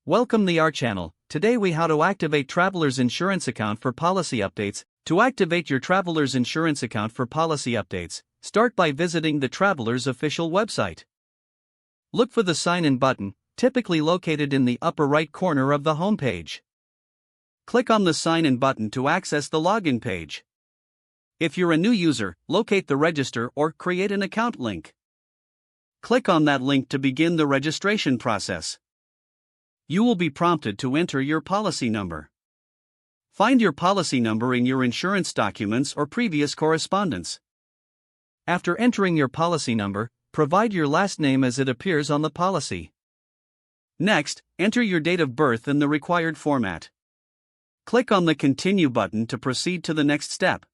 Welcome to our channel. Today we how to activate Travelers Insurance account for policy updates. To activate your Travelers Insurance account for policy updates, start by visiting the Travelers official website. Look for the sign in button, typically located in the upper right corner of the homepage. Click on the sign in button to access the login page. If you're a new user, locate the register or create an account link. Click on that link to begin the registration process. You will be prompted to enter your policy number. Find your policy number in your insurance documents or previous correspondence. After entering your policy number, provide your last name as it appears on the policy. Next, enter your date of birth in the required format. Click on the Continue button to proceed to the next step.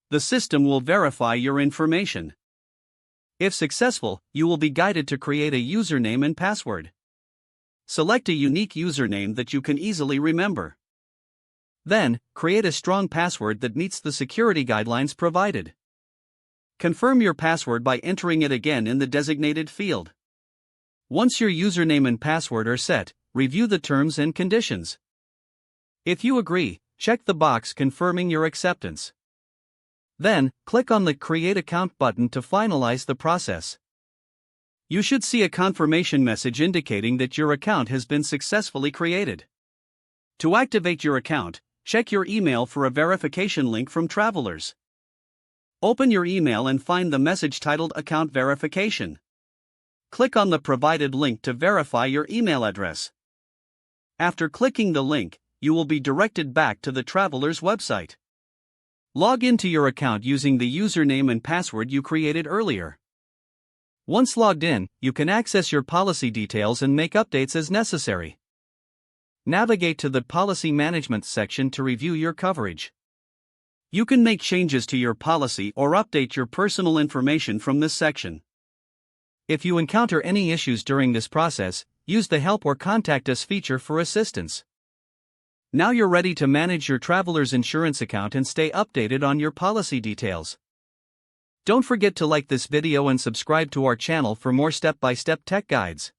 The system will verify your information. If successful, you will be guided to create a username and password. Select a unique username that you can easily remember. Then, create a strong password that meets the security guidelines provided. Confirm your password by entering it again in the designated field. Once your username and password are set, review the terms and conditions. If you agree, check the box confirming your acceptance. Then, click on the Create Account button to finalize the process. You should see a confirmation message indicating that your account has been successfully created. To activate your account, check your email for a verification link from Travelers. Open your email and find the message titled Account Verification. Click on the provided link to verify your email address. After clicking the link, you will be directed back to the Travelers website. Log into your account using the username and password you created earlier. Once logged in, you can access your policy details and make updates as necessary. Navigate to the Policy Management section to review your coverage. You can make changes to your policy or update your personal information from this section. If you encounter any issues during this process, use the Help or Contact Us feature for assistance. Now you're ready to manage your Travelers Insurance account and stay updated on your policy details. Don't forget to like this video and subscribe to our channel for more step-by-step tech guides.